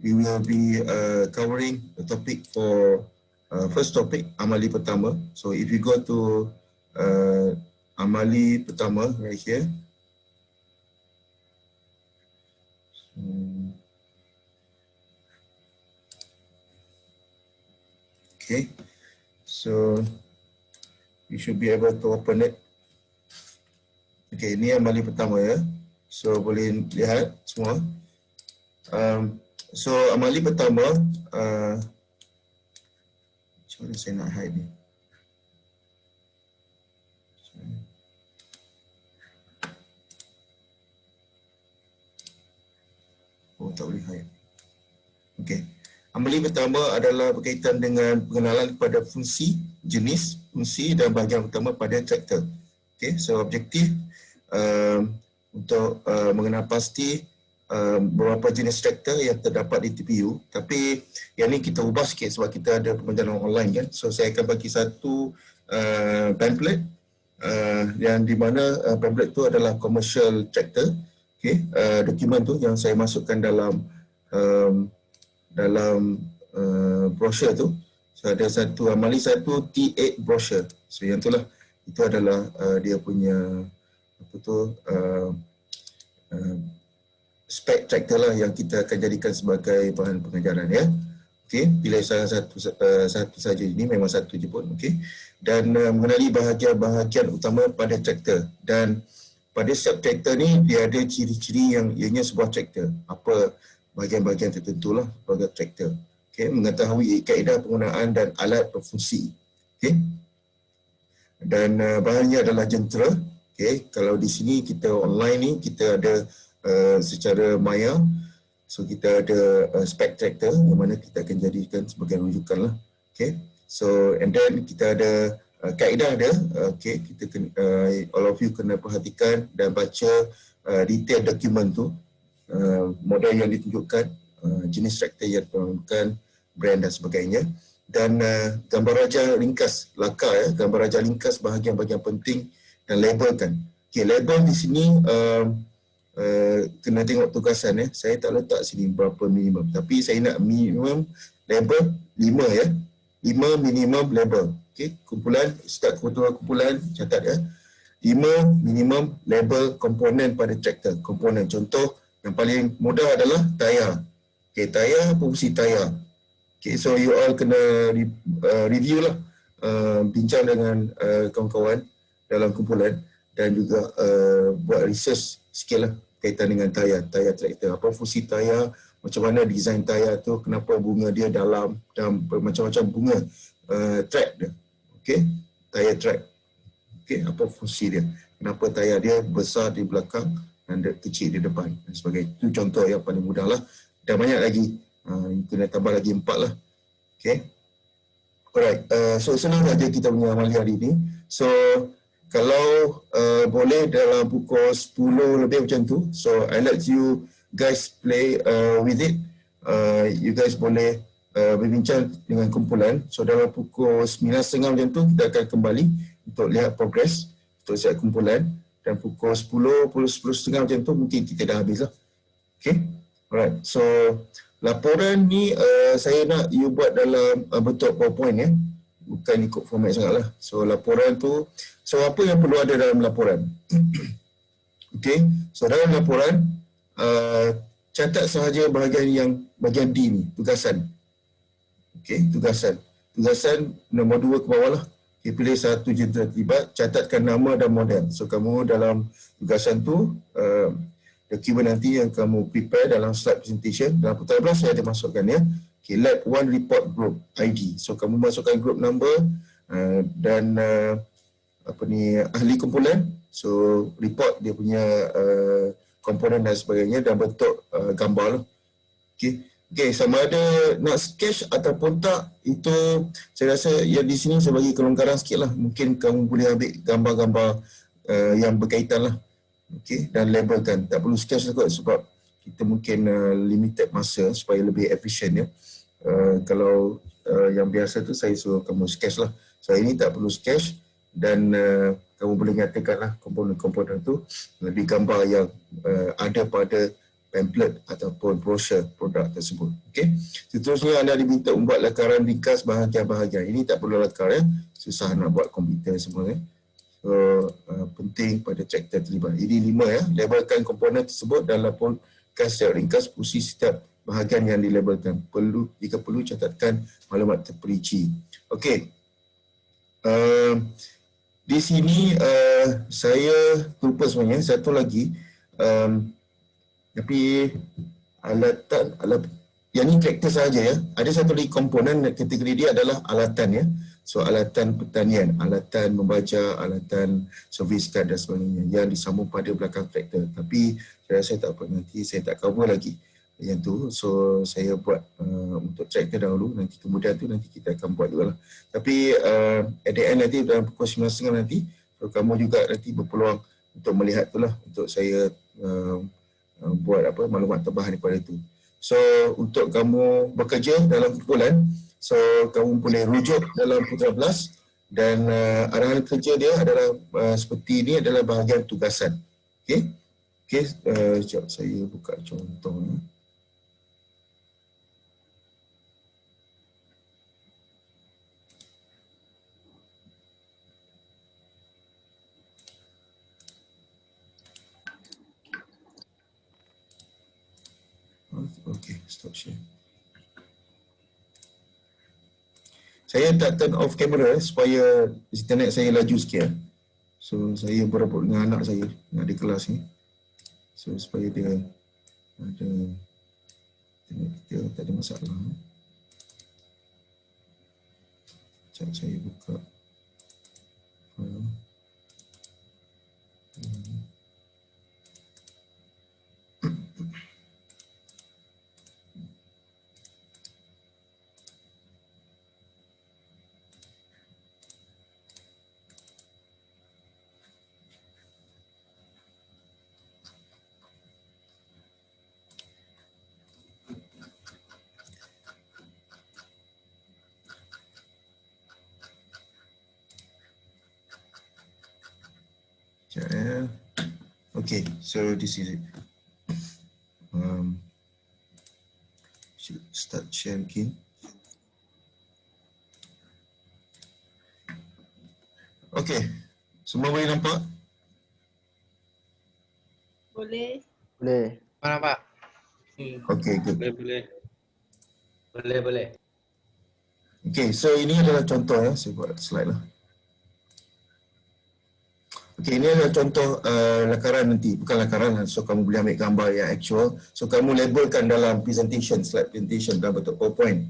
we will be covering the topic for first topic, amali pertama. So if you go to amali pertama right here. Okay, so you should be able to open it. Okay, ini amali pertama ya. So boleh lihat semua. So amali pertama, macam mana saya nak hide ni? Oh, tak boleh hide. Okay. Amali pertama adalah berkaitan dengan pengenalan kepada fungsi, jenis, fungsi dan bahagian utama pada traktor. Okay, so objektif untuk mengenal pasti beberapa jenis traktor yang terdapat di TPU. Tapi yang ni kita ubah sikit sebab kita ada pembelajaran online kan. So saya akan bagi satu pamphlet yang di mana pamphlet tu adalah commercial tractor. Okay, dokumen tu yang saya masukkan dalam brochure tu. So ada satu amali satu T8 brochure. So yang itulah, itu adalah dia punya apa tu spek traktor lah yang kita akan jadikan sebagai bahan pengajaran ya. Okey, pilih salah satu saja, ini memang satu je pun. Okey. Dan mengenali bahagian-bahagian utama pada traktor, dan pada setiap traktor ni dia ada ciri-ciri yang ianya sebuah traktor. Apa bahagian-bahagian tertentu lah pada traktor. Okey, mengetahui kaedah penggunaan dan alat berfungsi. Okey. Dan bahannya adalah jentera. Okey, kalau di sini kita online ni kita ada secara maya. So kita ada spek traktor yang mana kita akan jadikan sebagai rujukan lah. Okay. So and then kita ada kaedah dia. Okay. Kita kena, all of you kena perhatikan dan baca detail dokumen tu. Model yang ditunjukkan, jenis traktor yang diperlukan, brand dan sebagainya. Dan gambar raja ringkas, laka ya, gambar raja ringkas bahagian-bahagian penting dan labelkan. Okay, label di sini kena tengok tugasan ya. Saya tak letak sini berapa minimum, tapi saya nak minimum label 5 ya. 5 minimum label. Okey, kumpulan, start kebetulan kumpulan, catat ya. 5 minimum label komponen pada traktor. Komponen contoh yang paling mudah adalah tayar. Okey, tayar, fungsi tayar. Okey, so you all kena review lah, bincang dengan kawan-kawan dalam kumpulan dan juga buat research sikit lah kaitan dengan tayar traktor. Apa fungsi tayar, macam mana design tayar tu, kenapa bunga dia dalam dan macam-macam bunga track dia. Okey, tayar track. Okey, apa fungsi dia? Kenapa tayar dia besar di belakang dan kecil di depan dan sebagainya. Itu contoh yang paling mudah lah. Dan banyak lagi. Kena tambah lagi 4 lah. Okey. Alright. So senang saja kita punya amali hari ini. So kalau boleh dalam pukul 10 lebih macam tu, so I let you guys play with it. You guys boleh berbincang dengan kumpulan. So dalam pukul 9.30 macam tu kita akan kembali untuk lihat progress untuk siap kumpulan, dan pukul 10:30 macam tu mungkin kita dah habis lah. Okay. Alright. So laporan ni saya nak you buat dalam bentuk PowerPoint ya. Bukan ikut format sangat lah. So laporan tu, so apa yang perlu ada dalam laporan? Okay, so dalam laporan catat sahaja bahagian D ni, tugasan. Okay, tugasan nombor 2 ke bawah lah. Okay, pilih satu jentera terlibat, catatkan nama dan model. So kamu dalam tugasan tu, dokumen nanti yang kamu prepare dalam slide presentation, dalam putaran belas saya ada masukkan ya. Okay, lab 1 report group ID. So kamu masukkan group number dan ahli kumpulan. So report dia punya komponen dan sebagainya dan bentuk gambar lah. Okay, sama ada nak sketch ataupun tak, itu saya rasa yang di sini saya bagi kelonggaran sikit lah. Mungkin kamu boleh ambil gambar-gambar yang berkaitan lah. Okay, dan labelkan. Tak perlu sketch kot sebab kita mungkin limited masa supaya lebih efisien ya. Kalau yang biasa tu saya suruh kamu sketch lah. So ini tak perlu sketch dan kamu boleh nyatakan lah komponen-komponen tu lebih gambar yang ada pada pamphlet ataupun brochure produk tersebut. Okey. Seterusnya anda diminta membuat lakaran ringkas bahagian-bahagian. Ini tak perlu lakar ya. Susah nak buat komputer semua ya. So penting pada traktor terlibat. Ini 5 ya. Labelkan komponen tersebut dan laporkan secara ringkas fungsi setiap bahagian yang dilabelkan. Jika perlu catatkan maklumat terperinci. Okey. Di sini saya lupa sebenarnya satu lagi. Tapi yang ini traktor sahaja ya. Ada satu lagi komponen kategori dia adalah alatan ya. So alatan pertanian, alatan membaca, alatan servis kad dan sebagainya yang disambung pada belakang traktor. Tapi saya rasa tak apa, nanti saya tak cover lagi yang tu. So saya buat untuk traktor dahulu, nanti kemudian tu nanti kita akan buat juga lah. Tapi at the end nanti dalam pukul 9.30 nanti, so kamu juga nanti berpeluang untuk melihat tu lah, untuk saya buat maklumat tambahan daripada itu. So untuk kamu bekerja dalam kumpulan, so kamu boleh rujuk dalam Putra Plus dan arahan kerja dia adalah seperti ini, adalah bahagian tugasan. Okey. Okey, sekejap saya buka contohnya. Okay, stop share. Saya tak turn off kamera supaya internet saya laju sikit. So saya berebut dengan anak saya yang ada kelas ni. So supaya dia ada internet kita tak ada masalah. Sekejap saya buka file. Okay, so this is it. Should start share again. Okay, semua boleh nampak? Boleh. Boleh. Nampak? Okay, good. Boleh. Okay, so ini adalah contoh ya, saya buat slide lah. Okay, ini adalah contoh lakaran nanti, bukan lakaran lah. So kamu boleh ambil gambar yang actual. So kamu labelkan dalam presentation, slide presentation dalam bentuk PowerPoint.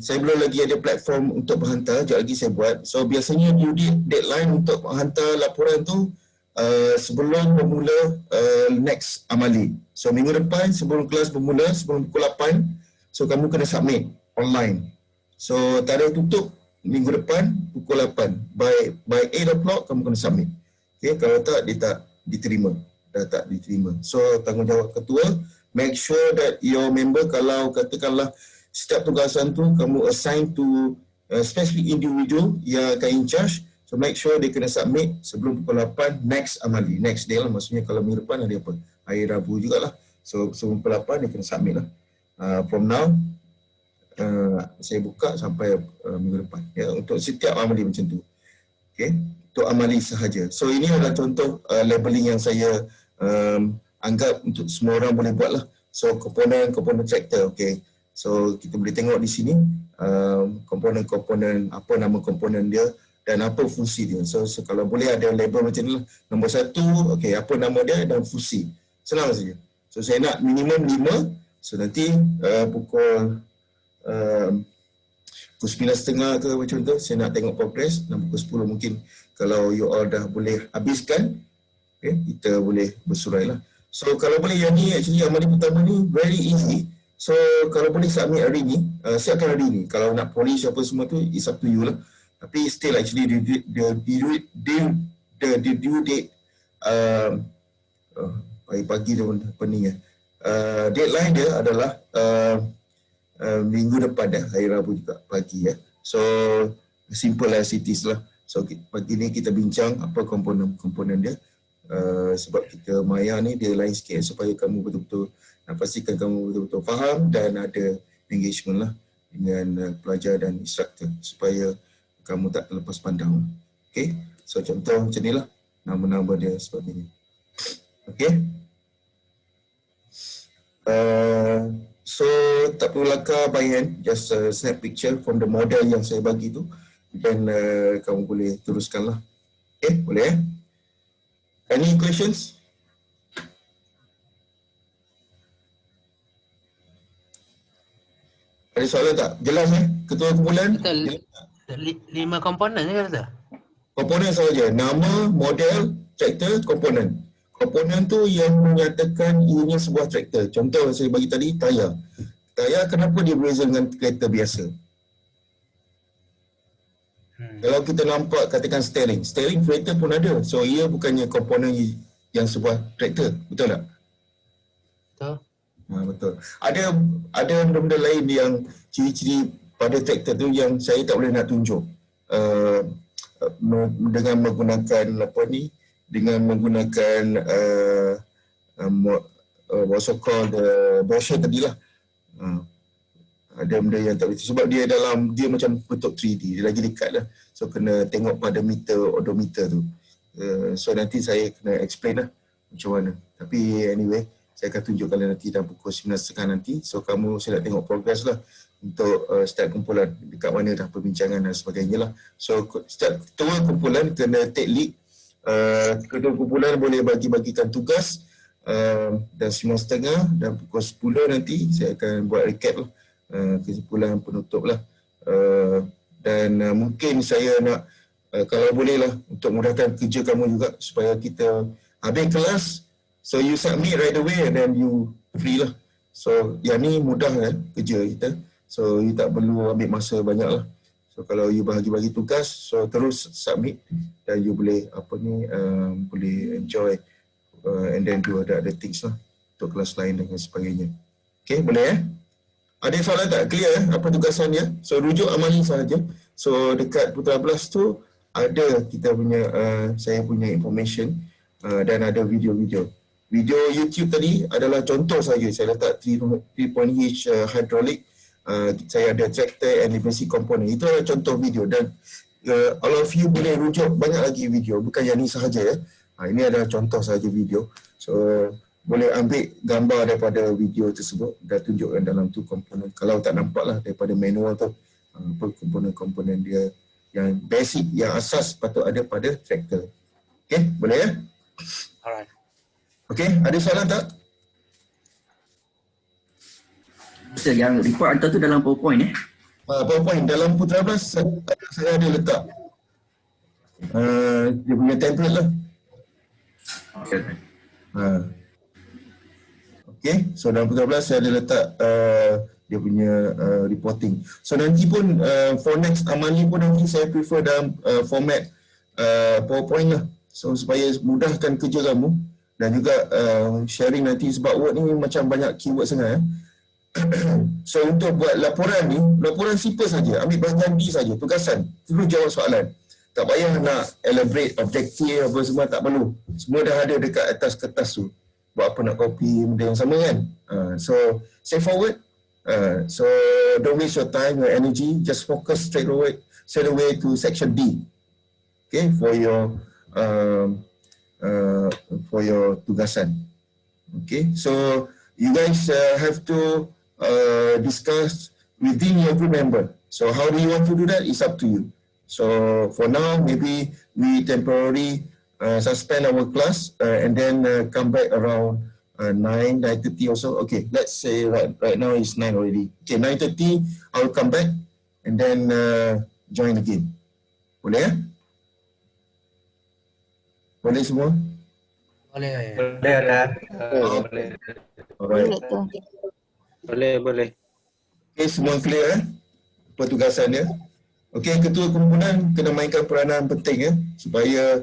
Saya belum lagi ada platform untuk berhantar, sekejap lagi saya buat. So biasanya due deadline untuk hantar laporan tu sebelum bermula next amali. So minggu depan sebelum kelas bermula, sebelum pukul 8, so kamu kena submit online. So tarikh tutup minggu depan pukul 8. By 8 o'clock kamu kena submit. Okay, kalau tak dia tak diterima. Dah tak diterima. So tanggungjawab ketua, make sure that your member, kalau katakanlah setiap tugasan tu kamu assign to specific individual yang akan in charge, so make sure dia kena submit sebelum pukul 8 next amali. Next day lah, maksudnya kalau minggu depan ada apa? Hari Rabu jugalah. So sebelum pukul 8 dia kena submit lah. From now saya buka sampai minggu depan ya, untuk setiap amali macam tu. Okey, untuk amali sahaja. So ini adalah contoh labeling yang saya anggap untuk semua orang boleh buat lah. So komponen traktor. Okey, so kita boleh tengok di sini komponen, apa nama komponen dia dan apa fungsi dia. So kalau boleh ada label macam ni lah. Nombor 1, okey, apa nama dia dan fungsi. Senang saja. So saya nak minimum 5. So nanti pukul 9.30 ke macam tu, saya nak tengok progress. Dan pukul 10 mungkin kalau you all dah boleh habiskan, okay, kita boleh bersurai lah. So kalau boleh yang ni, actually amali pertama ni very easy. So kalau boleh submit hari ni, siapkan hari ni. Kalau nak polish apa semua tu, it's up to you lah. Tapi still actually the due date pagi-pagi dia pening ya. Deadline dia adalah minggu depan dah, hari Rabu juga pagi ya. So simple as it is lah. So pagi ni kita bincang apa komponen dia. Sebab kita Maya ni dia lain sikit supaya kamu betul-betul nak pastikan kamu betul-betul faham dan ada engagement lah dengan pelajar dan instructor supaya kamu tak terlepas pandang. Okay, so contoh macam ni lah nama-nama dia sebagainya. Okay. So tak perlu lakar by hand, just snap picture from the model yang saya bagi tu, dan kamu boleh teruskan lah. Okay, boleh. Any questions? Ada soalan tak? Jelas Ketua kumpulan? Betul. 5 komponen je kata? Komponen sahaja. Nama, model, traktor, komponen. Komponen tu yang menyatakan ianya sebuah traktor. Contoh saya bagi tadi, tayar. Tayar kenapa dia berbeza dengan kereta biasa? Kalau kita nampak katakan steering. Steering kereta pun ada. So ia bukannya komponen yang sebuah traktor. Betul tak? Betul. Betul. Ada benda-benda lain yang ciri-ciri pada traktor tu yang saya tak boleh nak tunjuk. Dengan menggunakan dengan menggunakan what so called brochure tadilah. Ada benda yang tak boleh sebab dia macam bentuk 3D, dia lagi dekat lah. So kena tengok pada meter, odometer tu. So nanti saya kena explain lah macam mana. Tapi anyway, saya akan tunjuk kalian nanti dalam pukul 9.30 nanti. So kamu saya nak tengok progress lah untuk start kumpulan, dekat mana dah perbincangan dan sebagainya lah. So start ketua kumpulan kena take lead. Ketua kumpulan boleh bagi-bagikan tugas dan 9.30 dan pukul 10 nanti saya akan buat recap lah, kesimpulan penutup lah. Dan mungkin saya nak kalau boleh lah untuk mudahkan kerja kamu juga supaya kita habis kelas, so you submit right away and then you free lah. So yang ni mudah kerja kita, so you tak perlu ambil masa banyak lah. So kalau you bagi tugas, so terus submit dan you boleh boleh enjoy and then do other things lah untuk kelas lain dan sebagainya. Okay, boleh Ada soalan tak? Clear apa tugasannya? So rujuk amali sahaja. So dekat Putra Belas tu ada kita punya saya punya information dan ada video-video. Video YouTube tadi adalah contoh saja. Saya letak 3-point-hitch hydraulic. Saya ada tractor and basic component. Itu adalah contoh video dan all of you boleh rujuk banyak lagi video. Bukan yang ni sahaja ini adalah contoh sahaja video. So boleh ambil gambar daripada video tersebut dan tunjukkan dalam tu komponen. Kalau tak nampak lah daripada manual tu apa komponen-komponen dia yang basic, yang asas patut ada pada traktor. Okay, boleh Alright. Okay, ada soalan tak? Betul, yang report hantar tu dalam PowerPoint PowerPoint dalam Putra Belas saya ada letak dia punya template lah. Okay. Okay, so dalam Putra Belas saya ada letak dia punya reporting. So nanti pun for next amali pun nanti saya prefer dalam format PowerPoint lah. So supaya mudahkan kerja kamu dan juga sharing nanti sebab Word ni macam banyak keyword sangat So untuk buat laporan ni, laporan simple saja, ambil bahagian B saja, tugasan, terus jawab soalan. Tak payah nak elaborate objektif apa semua, tak perlu. Semua dah ada dekat atas kertas tu. Buat apa nak copy benda yang sama kan? So straightforward. So don't waste your time, your energy, just focus straight away to section D. Okay, for your tugasan. Okay, so you guys have to discuss within your group member. So how do you want to do that? It's up to you. So for now, maybe we temporarily suspend our class and then come back around 9:30 or so. Okay, let's say right now it's 9 already. Okay, 9:30 I'll come back and then join again. Boleh Boleh semua? Boleh. Boleh. Alright. Boleh. Okay, semua clear petugasannya. Okey, ketua kumpulan kena mainkan peranan penting supaya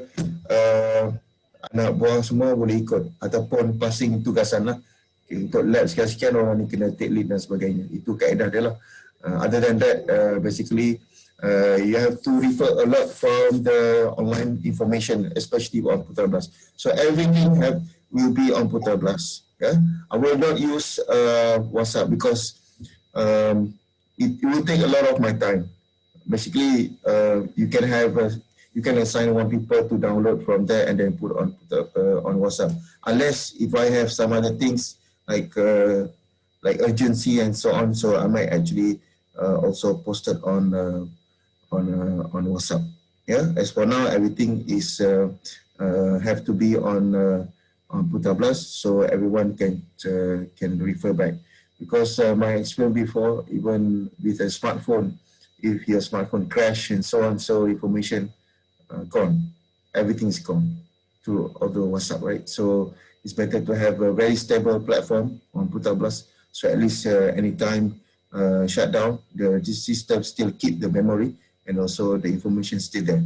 anak buah semua boleh ikut ataupun passing tugasan lah. Okay, untuk lab sekian-sekian orang ni kena take lead dan sebagainya. Itu kaedah dia lah. Other than that, basically you have to refer a lot from the online information, especially on Putra Blast. So everything will be on Putra Blast. Yeah, I will not use WhatsApp because it will take a lot of my time. Basically, you can assign one people to download from there and then put on WhatsApp. Unless if I have some other things like urgency and so on, so I might actually also post it on WhatsApp. Yeah. As for now, everything is have to be on Putra Blast, so everyone can refer back. Because my experience before, even with a smartphone, if your smartphone crash and so on, so information gone, everything's gone to other WhatsApp, right? So it's better to have a very stable platform on Putra Blast, so at least anytime shut down, the system still keep the memory and also the information still there.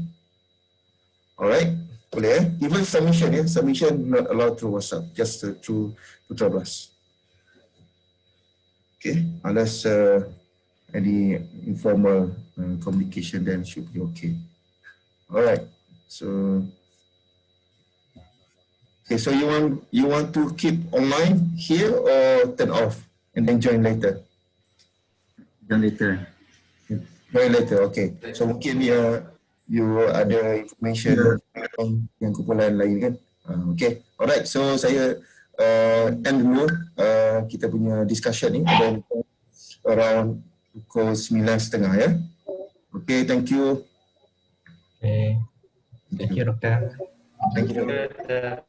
All right, boleh. Even submission not allowed through WhatsApp, just through Putra Blast. Okay, unless any informal communication, then should be okay. All right. So, okay. So you want to keep online here or turn off and then join later? Join later. Join later. Okay. So mungkin you ada information yang kumpulan lain kan? Okay. Alright. So saya end dulu kita punya discussion ni around pukul 9:30 ya. Okay. Thank you. Okay. Thank you, Doktor. Thank you. Kita